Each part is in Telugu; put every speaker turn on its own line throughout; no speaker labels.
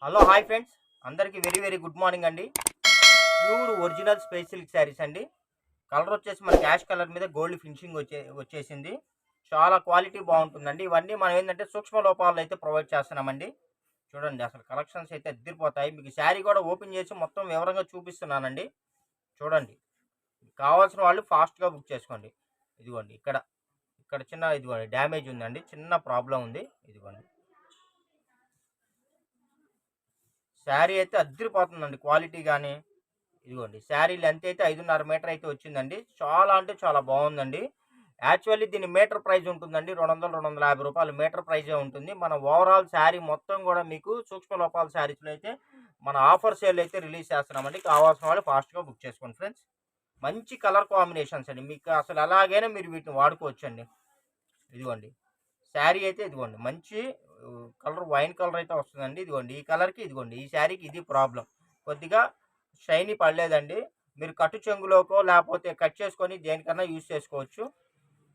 హలో హాయ్ ఫ్రెండ్స్, అందరికీ వెరీ వెరీ గుడ్ మార్నింగ్ అండి. Pure original space silk saris అండి. కలర్ వచ్చేసి మన క్యాష్ కలర్ మీద గోల్డ్ ఫినిషింగ్ వచ్చేసింది. చాలా క్వాలిటీ బాగుంటుందండి. ఇవన్నీ మనం ఏంటంటే సూక్ష్మ లోపాలు అయితే ప్రొవైడ్ చేస్తున్నామండి. చూడండి, అసలు కలెక్షన్స్ అయితే అద్దరిపోతాయి. మీకు శారీ కూడా ఓపెన్ చేసి మొత్తం వివరంగా చూపిస్తున్నానండి. చూడండి, కావాల్సిన వాళ్ళు ఫాస్ట్గా బుక్ చేసుకోండి. ఇదిగోండి, ఇక్కడ ఇక్కడ చిన్న ఇదిగోండి డ్యామేజ్ ఉందండి, చిన్న ప్రాబ్లం ఉంది. ఇదిగోండి, శారీ అయితే అద్దరిపోతుందండి క్వాలిటీ కానీ. ఇదిగోండి, శారీ లెంత్ అయితే 5.5 మీటర్ అయితే వచ్చిందండి. చాలా అంటే చాలా బాగుందండి. యాక్చువల్లీ దీని మీటర్ ప్రైస్ ఉంటుందండి 200-250 రూపాయలు మీటర్ ప్రైజే ఉంటుంది. మన ఓవరాల్ శారీ మొత్తం కూడా మీకు సూక్ష్మ లోపాల శారీస్లో అయితే మన ఆఫర్ సేల్ అయితే రిలీజ్ చేస్తున్నామండి. కావాల్సిన వాళ్ళు ఫాస్ట్గా బుక్ చేసుకోండి ఫ్రెండ్స్. మంచి కలర్ కాంబినేషన్స్ అండి, మీకు అసలు ఎలాగైనా మీరు వీటిని వాడుకోవచ్చండి. ఇదిగోండి, శారీ అయితే ఇదిగోండి మంచి కలర్ వైన్ కలర్ అయితే వస్తుందండి. ఇదిగోండి, ఈ కలర్కి ఇదిగోండి ఈ శారీకి ఇది ప్రాబ్లం, కొద్దిగా షైనీ పడలేదండి. మీరు కట్టు చెంగులోకో లేకపోతే కట్ చేసుకొని దేనికన్నా యూజ్ చేసుకోవచ్చు.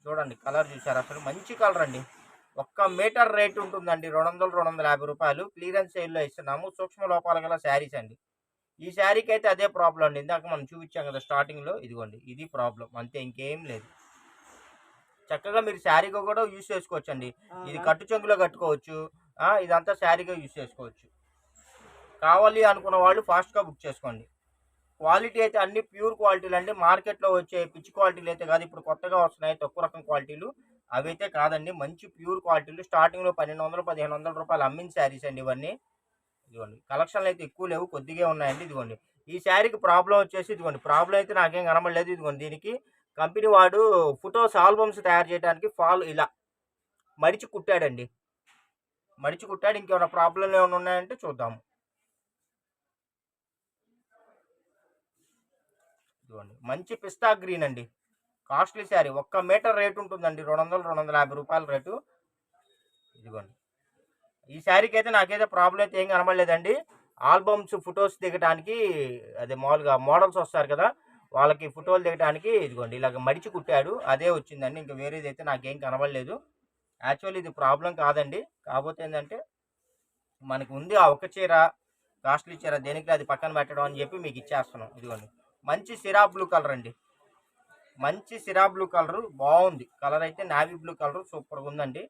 చూడండి, కలర్ చూసారు, అసలు మంచి కలర్ అండి. 1 మీటర్ రేట్ ఉంటుందండి 200-250 రూపాయలు. క్లియరెన్స్ సేల్లో ఇస్తున్నాము. సూక్ష్మ లోపాలు గల శారీస్ అండి. ఈ శారీకి అయితే అదే ప్రాబ్లం అండి, ఇందాక మనం చూపించాం కదా స్టార్టింగ్లో. ఇదిగోండి, ఇది ప్రాబ్లం అంతే, ఇంకేం లేదు. చక్కగా మీరు శారీగా కూడా యూజ్ చేసుకోవచ్చండి. ఇది కట్టు చెంగులో కట్టుకోవచ్చు, ఇదంతా శారీగా యూజ్ చేసుకోవచ్చు. కావాలి అనుకున్న వాళ్ళు ఫాస్ట్గా బుక్ చేసుకోండి. క్వాలిటీ అయితే అన్ని ప్యూర్ క్వాలిటీలు అండి. మార్కెట్లో వచ్చే పిచ్చి క్వాలిటీలు అయితే కాదు, ఇప్పుడు కొత్తగా వస్తున్నాయి తక్కువ రకం క్వాలిటీలు, అవైతే కాదండి. మంచి ప్యూర్ క్వాలిటీలు. స్టార్టింగ్లో 1200-1500 రూపాయలు అమ్మిన శారీస్ అండి ఇవన్నీ. ఇదిగోండి, కలెక్షన్లు అయితే ఎక్కువ లేవు, కొద్దిగా ఉన్నాయండి. ఇదిగోండి, ఈ శారీకి ప్రాబ్లం వచ్చేసి ఇదిగోండి, ప్రాబ్లం అయితే నాకేం కనబడలేదు. ఇదిగోండి, దీనికి కంపెనీ వాడు ఫొటోస్ ఆల్బమ్స్ తయారు చేయడానికి ఫాల్ ఇలా మడిచి కుట్టాడండి, మడిచి కుట్టాడు. ఇంకేమైనా ప్రాబ్లంలు ఏమైనా ఉన్నాయంటే చూద్దాము. ఇదిగోండి, మంచి పిస్తా గ్రీన్ అండి, కాస్ట్లీ శారీ. 1 మీటర్ రేట్ ఉంటుందండి 200-250 రూపాయల రేటు. ఇదిగోండి, ఈ శారీకి అయితే నాకైతే ప్రాబ్లం అయితే ఏం కనబడలేదండి. ఆల్బమ్స్ ఫొటోస్ దిగడానికి, అదే మామూలుగా మోడల్స్ వస్తారు కదా, వాళ్ళకి ఫోటోలు దిగడానికి ఇదిగోండి ఇలాగ మడిచి కుట్టాడు, అదే వచ్చిందండి. ఇంకా వేరేది అయితే నాకేం కనబడలేదు. యాక్చువల్లీ ఇది ప్రాబ్లం కాదండి. కాకపోతే ఏంటంటే మనకు ఉంది ఆ ఒక చీర, కాస్ట్లీ చీర, దేనికి అది పక్కన పెట్టడం అని చెప్పి మీకు ఇచ్చేస్తున్నాం. ఇదిగోండి, మంచి సిరా బ్లూ కలర్ అండి, మంచి సిరా బ్లూ కలర్ బాగుంది. కలర్ అయితే నావీ బ్లూ కలర్ సూపర్గా ఉందండి.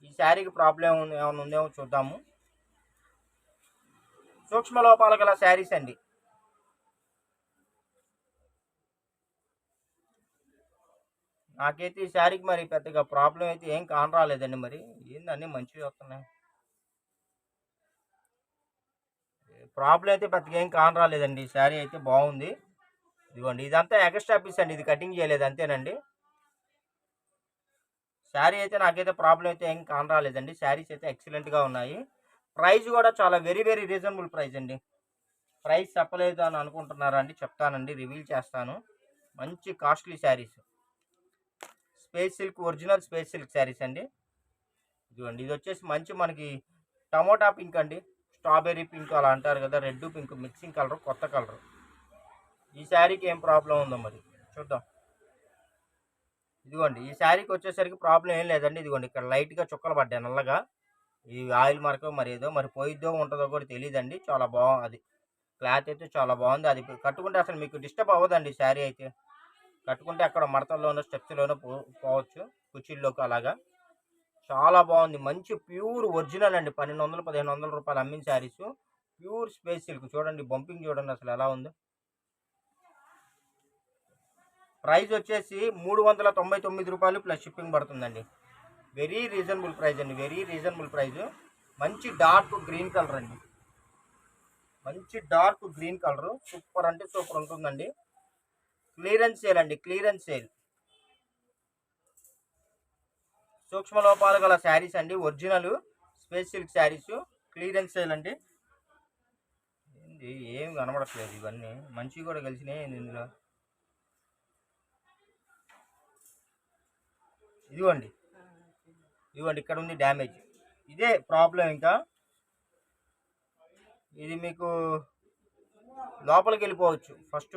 ఈ శారీకి ప్రాబ్లం ఏమైనా ఉందేమో చూద్దాము. సూక్ష్మ లోపాలు గల శారీస్ అండి. నాకైతే ఈ శారీకి మరి పెద్దగా ప్రాబ్లం అయితే ఏం కానరాలేదండి. మరి ఏందన్నీ మంచివి వస్తున్నాయి, ప్రాబ్లం అయితే పెద్దగా ఏం కానరాలేదండి. ఈ శారీ అయితే బాగుంది. ఇదిగోండి, ఇదంతా ఎక్స్ట్రా పీస్ అండి, ఇది కటింగ్ చేయలేదు అంతేనండి. శారీ అయితే నాకైతే ప్రాబ్లం అయితే ఏం కానరాలేదండి. శారీస్ అయితే ఎక్సలెంట్గా ఉన్నాయి. ప్రైస్ కూడా చాలా వెరీ వెరీ రీజనబుల్ ప్రైస్ అండి. ప్రైస్ చెప్పలేదు అని అనుకుంటున్నారా అండి? చెప్తానండి, రివీల్ చేస్తాను. మంచి costly saris, space silk, original space silk saris అండి. ఇదిగోండి, ఇది వచ్చేసి మంచి మనకి టమోటా పింక్ అండి, స్ట్రాబెర్రీ పింక్ అలా అంటారు కదా, రెడ్ పింక్ మిక్సింగ్ కలర్, కొత్త కలర్. ఈ శారీకి ఏం ప్రాబ్లం ఉందో మరి చూద్దాం. ఇదిగోండి, ఈ శారీకి వచ్చేసరికి ప్రాబ్లం ఏం లేదండి. ఇదిగోండి, ఇక్కడ లైట్గా చుక్కలు పడ్డాయి నల్లగా. ఈ ఆయిల్ మార్కో మరి ఏదో మరి పోయిద్దో ఉంటుందో కూడా తెలియదండి. చాలా బాగుంది, అది క్లాత్ అయితే చాలా బాగుంది. అది కట్టుకుంటే అసలు మీకు డిస్టర్బ్ అవ్వదండి శారీ అయితే. కట్టుకుంటే అక్కడ మడతల్లోనూ స్టెప్స్లోనూ పోవచ్చు, కుర్చీల్లోకి అలాగా. చాలా బాగుంది, మంచి ప్యూర్ ఒరిజినల్ అండి. 1200-1500 రూపాయలు అమ్మిన శారీస్, ప్యూర్ స్పేస్ సిల్క్. చూడండి, బంపింగ్ చూడండి అసలు ఎలా ఉందో. ప్రైస్ వచ్చేసి 399 రూపాయలు ప్లస్ షిప్పింగ్ పడుతుందండి. వెరీ రీజనబుల్ ప్రైస్ అండి, వెరీ రీజనబుల్ ప్రైస్. మంచి డార్క్ గ్రీన్ కలర్ అండి, మంచి డార్క్ గ్రీన్ కలర్, సూపర్ అంటే సూపర్ ఉంటుందండి. క్లియరెన్స్ సేల్ అండి, క్లియరెన్స్ సేల్. సూక్ష్మ లోపాలు గల శారీస్ అండి, original space silk saris, clearance sale అండి. ఏం కనబడట్లేదు, ఇవన్నీ మంచివి కూడా కలిసినాయి ఇందులో. ఇదిగోండి, ఇదిగోండి, ఇక్కడ ఉంది డ్యామేజ్, ఇదే ప్రాబ్లం. ఇంకా ఇది మీకు లోపలికి వెళ్ళిపోవచ్చు, ఫస్ట్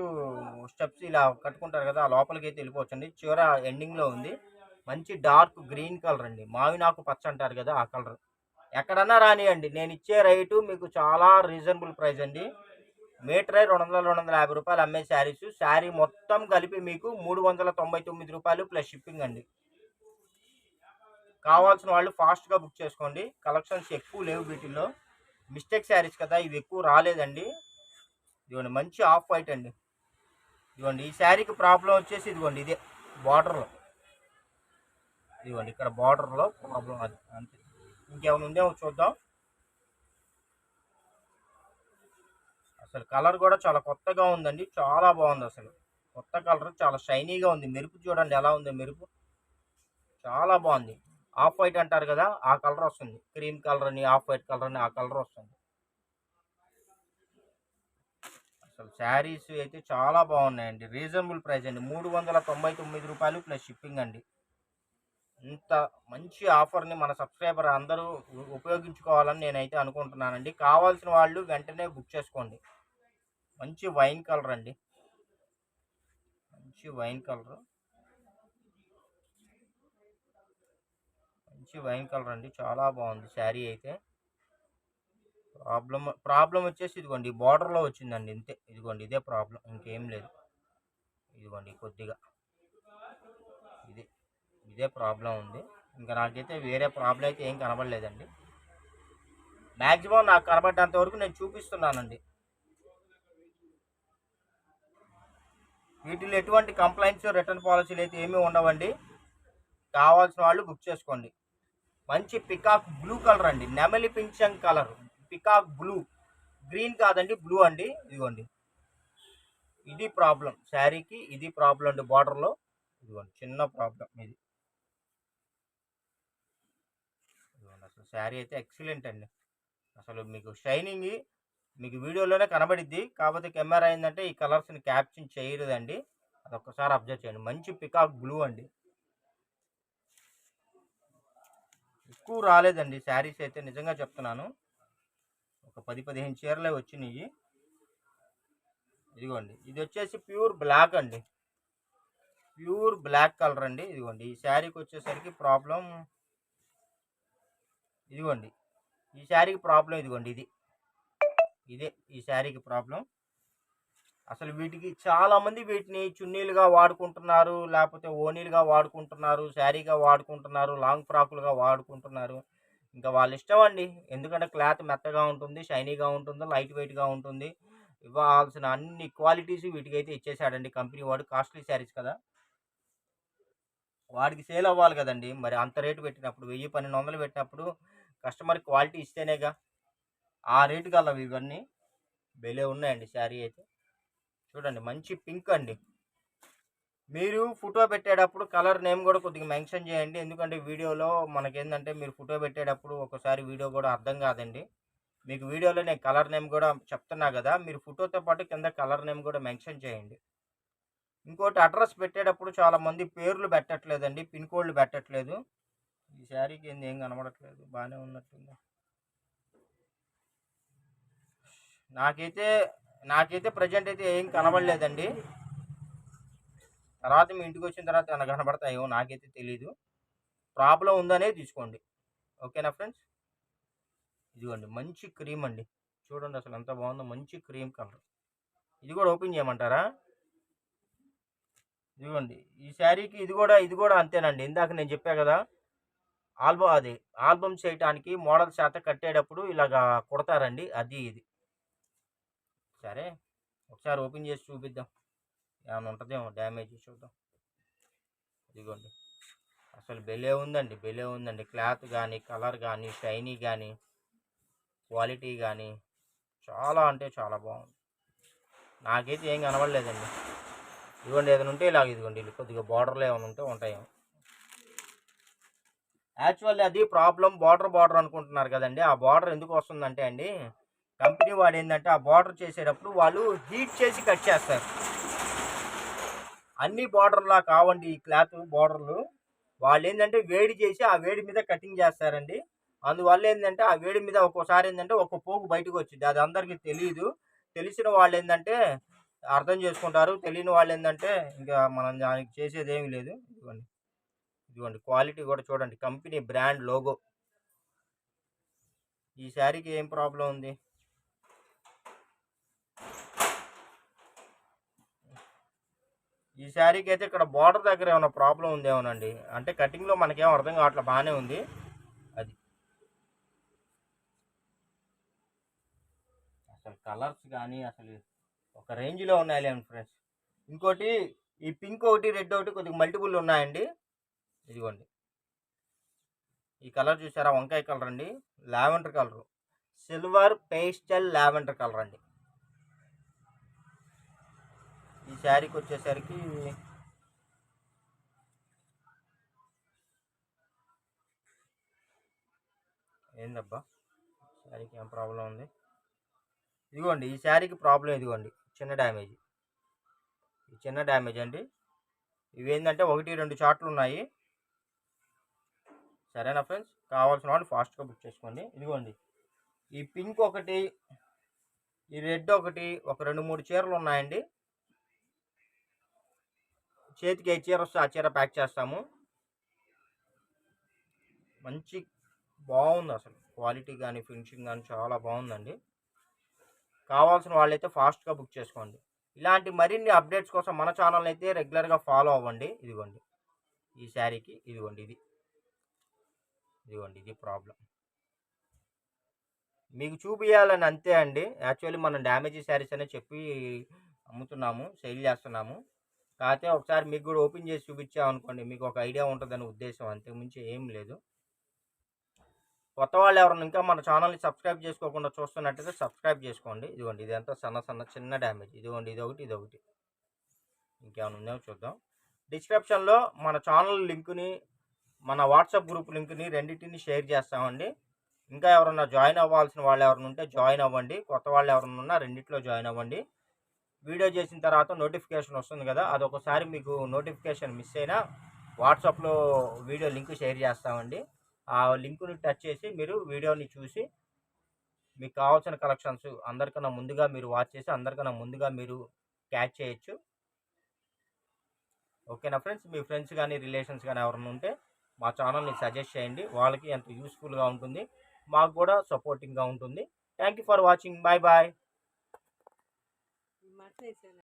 స్టెప్స్ ఇలా కట్టుకుంటారు కదా, ఆ లోపలికి అయితే వెళ్ళిపోవచ్చు అండి. చివర ఎండింగ్లో ఉంది. మంచి డార్క్ గ్రీన్ కలర్ అండి, మావినాకు పచ్చ అంటారు కదా, ఆ కలర్. ఎక్కడన్నా రానియండి, నేను ఇచ్చే రేటు మీకు చాలా రీజనబుల్ ప్రైస్ అండి. మీటరే 200-250 రూపాయలు అమ్మే శారీస్. శారీ మొత్తం కలిపి మీకు 399 రూపాయలు ప్లస్ షిప్పింగ్ అండి. కావాల్సిన వాళ్ళు ఫాస్ట్గా బుక్ చేసుకోండి. కలెక్షన్స్ ఎక్కువ లేవు వీటిల్లో. మిస్టేక్ శారీస్ కదా, ఇవి ఎక్కువ రాలేదండి. ఇదిగోండి మంచి ఆఫ్ వైట్ అండి. ఇదిగోండి ఈ శారీకి ప్రాబ్లం వచ్చేసి ఇదిగోండి ఇదే బార్డర్లో. ఇదిగోండి ఇక్కడ బార్డర్లో ప్రాబ్లం అది అంతే. ఇంకేమైనా ఉందేమో చూద్దాం. అసలు కలర్ కూడా చాలా కొత్తగా ఉందండి, చాలా బాగుంది. అసలు కొత్త కలర్, చాలా షైనీగా ఉంది. మెరుపు చూడండి ఎలా ఉంది, మెరుపు చాలా బాగుంది. ఆఫ్ వైట్ అంటారు కదా, ఆ కలర్ వస్తుంది. క్రీమ్ కలర్ అని, ఆఫ్ వైట్ కలర్ అని, ఆ కలర్ వస్తుంది. అసలు శారీస్ అయితే చాలా బాగున్నాయండి. రీజనబుల్ ప్రైస్ అండి, 399 రూపాయలు ప్లస్ షిప్పింగ్ అండి. ఇంత మంచి ఆఫర్ని మన సబ్స్క్రైబర్ అందరూ ఉపయోగించుకోవాలని నేనైతే అనుకుంటున్నానండి. కావాల్సిన వాళ్ళు వెంటనే బుక్ చేసుకోండి. మంచి వైన్ కలర్ అండి, మంచి వైన్ కలర్, మంచి వైన్ కలర్ అండి. చాలా బాగుంది శారీ అయితే. ప్రాబ్లం వచ్చేసి ఇదిగోండి బార్డర్లో వచ్చిందండి, ఇంతే. ఇదిగోండి ఇదే ప్రాబ్లం, ఇంకేం లేదు. ఇదిగోండి కొద్దిగా ఇదే ప్రాబ్లం ఉంది. ఇంకా నాకైతే వేరే ప్రాబ్లం అయితే ఏం కనబడలేదండి. మ్యాక్సిమం నాకు కనబడ్డంత వరకు నేను చూపిస్తున్నానండి. వీటిలో ఎటువంటి కంప్లైంట్స్, రిటర్న్ పాలసీలు అయితే ఏమీ ఉండవండి. కావాల్సిన వాళ్ళు బుక్ చేసుకోండి. మంచి పికాక్ బ్లూ కలర్ అండి, నెమలి పింఛం కలర్, పికాక్ బ్లూ, గ్రీన్ కాదండి, బ్లూ అండి. ఇదిగోండి ఇది ప్రాబ్లం శారీకి, ఇది ప్రాబ్లం అండి బార్డర్లో. ఇదిగోండి చిన్న ప్రాబ్లం ఇది. ఇదిగోండి అసలు శారీ అయితే ఎక్సలెంట్ అండి. అసలు మీకు షైనింగ్ మీకు వీడియోలోనే కనబడిద్ది, కాకపోతే కెమెరా ఏంటంటే ఈ కలర్స్ని క్యాప్చర్ చేయలేదండి. అదొక్కసారి అబ్జర్వ్ చేయండి. మంచి పికాక్ బ్లూ అండి. ఎక్కువ రాలేదండి శారీస్ అయితే, నిజంగా చెప్తున్నాను. ఒక 10-15 చీరలే వచ్చినాయి. ఇదిగోండి ఇది వచ్చేసి ప్యూర్ బ్లాక్ అండి, ప్యూర్ బ్లాక్ కలర్ అండి. ఇదిగోండి ఈ శారీకి వచ్చేసరికి ప్రాబ్లం, ఇదిగోండి ఈ శారీకి ప్రాబ్లం, ఇదిగోండి ఇదే ఈ శారీకి ప్రాబ్లం. అసలు వీటికి చాలామంది వీటిని చున్నీలుగా వాడుకుంటున్నారు, లేకపోతే ఓనీలుగా వాడుకుంటున్నారు, శారీగా వాడుకుంటున్నారు, లాంగ్ ఫ్రాకులుగా వాడుకుంటున్నారు. ఇంకా వాళ్ళ ఇష్టం అండి. ఎందుకంటే క్లాత్ మెత్తగా ఉంటుంది, షైనీగా ఉంటుంది, లైట్ వెయిట్గా ఉంటుంది. ఇవ్వాల్సిన అన్ని క్వాలిటీస్ వీటికైతే ఇచ్చేసాడండి కంపెనీ వాడు. కాస్ట్లీ శారీస్ కదా, వాడికి సేల్ అవ్వాలి కదండి. మరి అంత రేటు పెట్టినప్పుడు, 1000-1200 పెట్టినప్పుడు కస్టమర్ క్వాలిటీ ఇస్తేనేగా. ఆ రేటు గలవి ఇవన్నీ. భలే ఉన్నాయండి శారీ అయితే. చూడండి మంచి పింక్ అండి. మీరు ఫోటో పెట్టేటప్పుడు కలర్ నేమ్ కూడా కొద్దిగా మెన్షన్ చేయండి. ఎందుకంటే వీడియోలో మనకేంటంటే మీరు ఫోటో పెట్టేటప్పుడు ఒక్కోసారి వీడియో కూడా అర్థం కాదండి. మీకు వీడియోలో నేను కలర్ నేమ్ కూడా చెప్తున్నా కదా, మీరు ఫోటోతో పాటు కింద కలర్ నేమ్ కూడా మెన్షన్ చేయండి. ఇంకోటి అడ్రస్ పెట్టేటప్పుడు చాలామంది పేర్లు పెట్టట్లేదండి, పిన్ కోడ్లు పెట్టట్లేదు. ఈ శారీకి ఏం కనబడట్లేదు, బాగానే ఉన్నట్టుంది. నాకైతే ప్రజెంట్ అయితే ఏం కనబడలేదండి. తర్వాత మీ ఇంటికి వచ్చిన తర్వాత ఏమైనా కనబడతాయో నాకైతే తెలీదు. ప్రాబ్లం ఉందనే తీసుకోండి. ఓకేనా ఫ్రెండ్స్. ఇదిగోండి మంచి క్రీమ్ అండి, చూడండి అసలు ఎంత బాగుందో, మంచి క్రీమ్ కలర్. ఇది కూడా ఓపెన్ చేయమంటారా? ఇదిగోండి ఈ శారీకి ఇది కూడా అంతేనండి. ఇందాక నేను చెప్పా కదా, ఆల్బమ్ చేయటానికి మోడల్ శాత కట్టేటప్పుడు ఇలాగా కుడతారండి, అది ఇది. సరే ఒకసారి ఓపెన్ చేసి చూపిద్దాం, ఏమైనా ఉంటుందేమో డ్యామేజ్, చూద్దాం. ఇదిగోండి అసలు భలే ఉందండి. క్లాత్ కానీ, కలర్ కానీ, షైనీ కానీ, క్వాలిటీ కానీ చాలా అంటే చాలా బాగుంది. నాకైతే ఏం కనబడలేదండి. ఇదిగోండి ఏదైనా ఉంటే ఇలాగ, ఇదిగోండి కొద్దిగా బార్డర్లో ఏమైనా ఉంటే ఉంటాయేమో. యాక్చువల్లీ అది ప్రాబ్లం బార్డర్ అనుకుంటున్నారు కదండి. ఆ బార్డర్ ఎందుకు వస్తుందంటే అండి, కంపెనీ వాడు ఏంటంటే ఆ బార్డర్ చేసేటప్పుడు వాళ్ళు హీట్ చేసి కట్ చేస్తారు. అన్ని బార్డర్లా కావండి ఈ క్లాత్ బార్డర్లు. వాళ్ళు ఏంటంటే వేడి చేసి ఆ వేడి మీద కటింగ్ చేస్తారండి. అందువల్ల ఏంటంటే ఆ వేడి మీద ఒక్కోసారి ఏంటంటే ఒక పోగు బయటకు వచ్చింది. అది అందరికీ తెలియదు. తెలిసిన వాళ్ళు ఏంటంటే అర్థం చేసుకుంటారు, తెలియని వాళ్ళు ఏంటంటే ఇంకా మనం దానికి చేసేది ఏమీ లేదు. ఇదిగోండి క్వాలిటీ కూడా చూడండి, కంపెనీ బ్రాండ్ లోగో. ఈ శారీకి ఏం ప్రాబ్లం ఉంది? ఈ శారీకి అయితే ఇక్కడ బార్డర్ దగ్గర ఏమైనా ప్రాబ్లం ఉందేమోనండి. అంటే కటింగ్లో మనకేం అర్థం కావట్లేదు, బాగానే ఉంది అది. అసలు కలర్స్ కానీ అసలు ఒక రేంజ్లో ఉన్నాయిలేండి ఫ్రెండ్స్. ఇంకోటి ఈ పింక్ ఒకటి రెడ్ ఒకటి కొద్దిగా మల్టిపుల్ ఉన్నాయండి. ఇదిగోండి ఈ కలర్ చూసారా, వంకాయ కలర్ అండి, lavender colour, silver pastel lavender colour అండి. ఈ శారీకి వచ్చేసరికి ఏందబ్బా శారీకి ఏం ప్రాబ్లం ఉంది? ఇదిగోండి ఈ శారీకి ప్రాబ్లం ఇదిగోండి చిన్న డ్యామేజ్, ఈ చిన్న డ్యామేజ్ అండి. ఇవేంటంటే 1-2 చాట్లు ఉన్నాయి. సరేనా ఫ్రెండ్స్, కావాల్సిన వాళ్ళు ఫాస్ట్గా బుక్ చేసుకోండి. ఇదిగోండి ఈ పింక్ ఒకటి, ఈ రెడ్ ఒకటి, ఒక 2-3 చీరలు ఉన్నాయండి. చేతికి ఏ చీర వస్తే ఆ చీర ప్యాక్ చేస్తాము. మంచి బాగుంది, అసలు క్వాలిటీ కానీ ఫినిషింగ్ కానీ చాలా బాగుందండి. కావాల్సిన వాళ్ళైతే ఫాస్ట్గా బుక్ చేసుకోండి. ఇలాంటి మరిన్ని అప్డేట్స్ కోసం మన ఛానల్ అయితే రెగ్యులర్గా ఫాలో అవ్వండి. ఇదిగోండి ఈ శారీకి ఇదిగోండి ఇదిగోండి ఇది ప్రాబ్లం. మీకు చూపియాలని అంతే అండి. యాక్చువల్లీ మనం డ్యామేజ్ శారీస్ అనే చెప్పి అమ్ముతున్నాము, సేల్ చేస్తున్నాము. కాకపోతే ఒకసారి మీకు కూడా ఓపెన్ చేసి చూపించామనుకోండి, మీకు ఒక ఐడియా ఉంటుందని ఉద్దేశం, అంతకుమించి ఏం లేదు. కొత్త వాళ్ళు ఎవరైనా ఇంకా మన ఛానల్ని సబ్స్క్రైబ్ చేసుకోకుండా చూస్తున్నట్టయితే సబ్స్క్రైబ్ చేసుకోండి. ఇదిగోండి ఇదంతా సన్న చిన్న డ్యామేజ్. ఇదిగోండి ఇదొకటి. ఇంకేమైనా ఉందేమో చూద్దాం. డిస్క్రిప్షన్లో మన ఛానల్ లింక్ని, మన వాట్సాప్ గ్రూప్ లింక్ని రెండింటిని షేర్ చేస్తామండి. ఇంకా ఎవరన్నా జాయిన్ అవ్వాల్సిన వాళ్ళు ఎవరైనా ఉంటే జాయిన్ అవ్వండి. కొత్త వాళ్ళు ఎవరైనా ఉన్నా రెండిట్లో జాయిన్ అవ్వండి. వీడియో చేసిన తర్వాత నోటిఫికేషన్ వస్తుంది కదా, అదొకసారి మీకు నోటిఫికేషన్ మిస్ అయినా వాట్సాప్లో వీడియో లింక్ షేర్ చేస్తామండి. ఆ లింకుని టచ్ చేసి మీరు వీడియోని చూసి మీకు కావాల్సిన కలెక్షన్స్ అందరికన్నా ముందుగా మీరు వాచ్ చేసి అందరికన్నా ముందుగా మీరు క్యాచ్ చేయొచ్చు. ఓకేనా ఫ్రెండ్స్, మీ ఫ్రెండ్స్ కానీ రిలేషన్స్ కానీ ఎవరైనా ఉంటే మా ఛానల్ని సజెస్ట్ చేయండి. వాళ్ళకి ఎంత యూస్ఫుల్గా ఉంటుంది, మాకు కూడా సపోర్టింగ్గా ఉంటుంది. Thank you for watching. Bye bye.